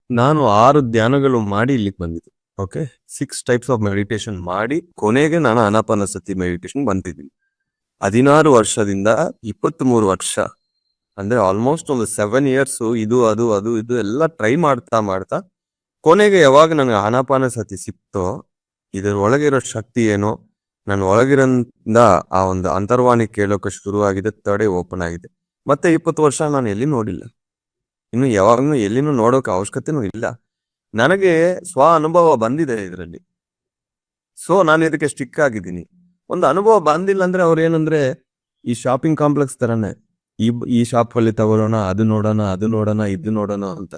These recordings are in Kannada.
ನಾನು 6 ಧ್ಯಾನಗಳು ಮಾಡಿ ಇಲ್ಲಿಗೆ ಬಂದಿದ್ದೆ. ಓಕೆ. 6 ಟೈಪ್ಸ್ ಆಫ್ ಮೆಡಿಟೇಷನ್ ಮಾಡಿ ಕೊನೆಗೆ ನಾನು ಆನಾಪಾನಸತಿ ಮೆಡಿಟೇಷನ್ ಬಂದಿದ್ದೀನಿ. 16 ವರ್ಷದಿಂದ 23 ವರ್ಷ ಅಂದ್ರೆ ಆಲ್ಮೋಸ್ಟ್ ಒಂದು 7 ಇಯರ್ಸ್ ಇದು ಅದು ಅದು ಇದು ಎಲ್ಲ ಟ್ರೈ ಮಾಡ್ತಾ ಕೊನೆಗೆ ಯಾವಾಗ ನನಗೆ ಆನಾಪಾನಸತಿ ಸಿಕ್ತೋ, ಇದರ ಒಳಗಿರೋ ಶಕ್ತಿ ಏನೋ ನನ್ನ ಒಳಗಿರಂದ ಆ ಒಂದು ಅಂತರ್ವಾಣಿ ಕೇಳೋಕೆ ಶುರುವಾಗಿದೆ. ತಡೆ ಓಪನ್ ಆಗಿದೆ. ಮತ್ತೆ 20 ವರ್ಷ ನಾನು ಎಲ್ಲಿ ನೋಡಿಲ್ಲ. ಇನ್ನು ಯಾವಾಗ್ಲೂ ಎಲ್ಲಿನೂ ನೋಡೋಕೆ ಅವಶ್ಯಕತೆನೂ ಇಲ್ಲ. ನನಗೆ ಸ್ವ ಅನುಭವ ಬಂದಿದೆ ಇದರಲ್ಲಿ. ಸೊ ನಾನು ಇದಕ್ಕೆ ಸ್ಟಿಕ್ ಆಗಿದ್ದೀನಿ. ಒಂದು ಅನುಭವ ಬಂದಿಲ್ಲ ಅಂದ್ರೆ ಅವ್ರು ಏನಂದ್ರೆ ಈ ಶಾಪಿಂಗ್ ಕಾಂಪ್ಲೆಕ್ಸ್ ತರನೇ ಈ ಶಾಪ್ ಅಲ್ಲಿ ತಗೊಳ್ಳೋಣ, ಅದು ನೋಡೋಣ ಇದು ನೋಡೋಣ ಅಂತ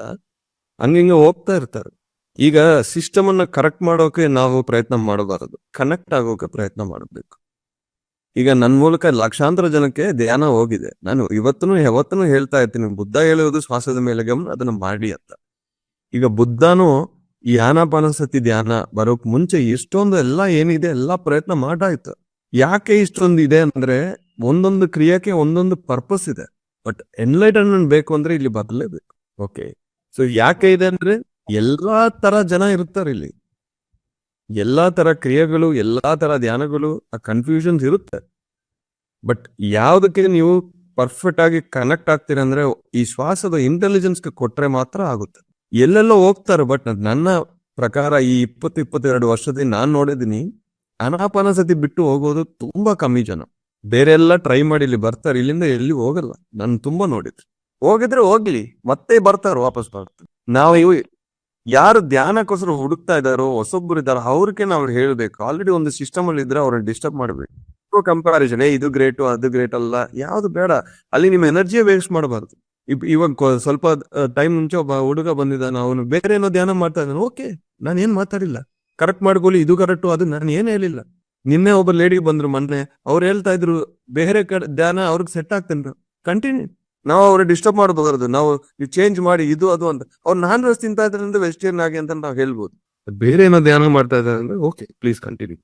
ಹಂಗೆ ಹೋಗ್ತಾ ಇರ್ತಾರೆ. ಈಗ ಸಿಸ್ಟಮ್ ಅನ್ನ ಕರೆಕ್ಟ್ ಮಾಡೋಕೆ ನಾವು ಪ್ರಯತ್ನ ಮಾಡಬಾರದು, ಕನೆಕ್ಟ್ ಆಗೋಕೆ ಪ್ರಯತ್ನ ಮಾಡಬೇಕು. ಈಗ ನನ್ನ ಮೂಲಕ ಲಕ್ಷಾಂತರ ಜನಕ್ಕೆ ಧ್ಯಾನ ಹೋಗಿದೆ. ನಾನು ಯಾವತ್ತೂ ಹೇಳ್ತಾ ಇರ್ತೀನಿ, ಬುದ್ಧ ಹೇಳುವುದು ಶ್ವಾಸದ ಮೇಲೆ ಗಮನ, ಅದನ್ನ ಮಾಡಿ ಅಂತ. ಈಗ ಬುದ್ಧನು ಈ ಆನಾಪಾನಸತಿ ಧ್ಯಾನ ಬರೋಕ್ ಮುಂಚೆ ಎಷ್ಟೊಂದು ಎಲ್ಲ ಏನಿದೆ ಎಲ್ಲ ಪ್ರಯತ್ನ ಮಾಡಾಯ್ತು. ಯಾಕೆ ಇಷ್ಟೊಂದು ಇದೆ ಅಂದ್ರೆ ಒಂದೊಂದು ಕ್ರಿಯೆಗೆ ಒಂದೊಂದು ಪರ್ಪಸ್ ಇದೆ. ಬಟ್ ಎನ್ಲೈಟನ್ಮೆಂಟ್ ಬೇಕು ಅಂದ್ರೆ ಇಲ್ಲಿ ಬದಲೇಬೇಕು. ಓಕೆ. ಸೊ ಯಾಕೆ ಇದೆ ಅಂದ್ರೆ ಎಲ್ಲಾ ತರ ಜನ ಇರ್ತಾರೆ ಇಲ್ಲಿ, ಎಲ್ಲಾ ತರ ಕ್ರಿಯೆಗಳು, ಎಲ್ಲಾ ತರ ಧ್ಯಾನಗಳು, ಆ ಕನ್ಫ್ಯೂಷನ್ಸ್ ಇರುತ್ತೆ. ಬಟ್ ಯಾವ್ದಕ್ಕೆ ನೀವು ಪರ್ಫೆಕ್ಟ್ ಆಗಿ ಕನೆಕ್ಟ್ ಆಗ್ತೀರ ಅಂದ್ರೆ ಈ ಶ್ವಾಸದ ಇಂಟೆಲಿಜೆನ್ಸ್ಗೆ ಕೊಟ್ರೆ ಮಾತ್ರ ಆಗುತ್ತೆ. ಎಲ್ಲೆಲ್ಲೋ ಹೋಗ್ತಾರೆ. ಬಟ್ ನನ್ನ ಪ್ರಕಾರ ಈ 22 ವರ್ಷದಿಂದ ನಾನ್ ನೋಡಿದೀನಿ, ಆನಾಪಾನಸತಿ ಬಿಟ್ಟು ಹೋಗೋದು ತುಂಬಾ ಕಮ್ಮಿ ಜನ. ಬೇರೆ ಎಲ್ಲ ಟ್ರೈ ಮಾಡಿ ಇಲ್ಲಿ ಬರ್ತಾರೆ, ಇಲ್ಲಿಂದ ಎಲ್ಲಿ ಹೋಗಲ್ಲ. ನಾನು ತುಂಬಾ ನೋಡಿದ್ರಿ. ಹೋಗಿದ್ರೆ ಹೋಗ್ಲಿ, ಮತ್ತೆ ಬರ್ತಾರ, ವಾಪಸ್ ಬರ್ತಾರೆ. ನಾವು ಯಾರು ಧ್ಯಾನಕ್ಕೋಸ್ಕರ ಹುಡುಕ್ತಾ ಇದಾರೋ, ಹೊಸೊಬ್ಬರು ಇದಾರೋ ಅವ್ರಿಗೆ ನಾವು ಹೇಳ್ಬೇಕು. ಆಲ್ರೆಡಿ ಒಂದು ಸಿಸ್ಟಮ್ ಅಲ್ಲಿ ಇದ್ರೆ ಅವ್ರನ್ನ ಡಿಸ್ಟರ್ಬ್ ಮಾಡ್ಬೇಕು. ಕಂಪಾರಿಸನ್ ಇದು ಗ್ರೇಟು ಅದು ಗ್ರೇಟ್ ಅಲ್ಲ, ಯಾವ್ದು ಬೇಡ. ಅಲ್ಲಿ ನಿಮ್ಮ ಎನರ್ಜಿಯೇ ವೇಸ್ಟ್ ಮಾಡಬಾರ್ದು. ಇವಾಗ ಸ್ವಲ್ಪ ಟೈಮ್ ಮುಂಚೆ ಒಬ್ಬ ಹುಡುಗ ಬಂದಿದ್ದಾನೆ, ಅವನು ಬೇರೆ ಏನೋ ಧ್ಯಾನ ಮಾಡ್ತಾ ಇದ್ದಾನೆ. ಓಕೆ, ನಾನು ಏನ್ ಮಾತಾಡಿಲ್ಲ. ಕರೆಕ್ಟ್ ಮಾಡ್ಕೊಳ್ಳಿ, ಇದು ಕರೆಕ್ಟು ಅದು ನಾನು ಏನ್ ಹೇಳಿಲ್ಲ. ನಿನ್ನೆ ಒಬ್ಬ ಲೇಡಿ ಬಂದ್ರು ಮೊನ್ನೆ, ಅವ್ರು ಹೇಳ್ತಾ ಇದ್ರು ಬೇರೆ ಕಡೆ ಧ್ಯಾನ ಅವ್ರಿಗೆ ಸೆಟ್ ಆಗ್ತೇನೆ. ಕಂಟಿನ್ಯೂ. ನಾವು ಅವ್ರಿಗೆ ಡಿಸ್ಟರ್ಬ್ ಮಾಡಬಾರದು. ನಾವು ಚೇಂಜ್ ಮಾಡಿ ಇದು ಅದು ಅಂತ. ಅವ್ರು ನಾನ್ ವೆಜ್ ತಿಂತಾ ಇದ್ದಾರೆ ಅಂದ್ರೆ ವೆಜಿಟೇರಿಯನ್ ಆಗಿ ಅಂತ ನಾವು ಹೇಳ್ಬೋದು. ಬೇರೆ ಏನೋ ಧ್ಯಾನ ಮಾಡ್ತಾ ಇದ್ದಾರೆ ಅಂದ್ರೆ ಓಕೆ, ಪ್ಲೀಸ್ ಕಂಟಿನ್ಯೂ.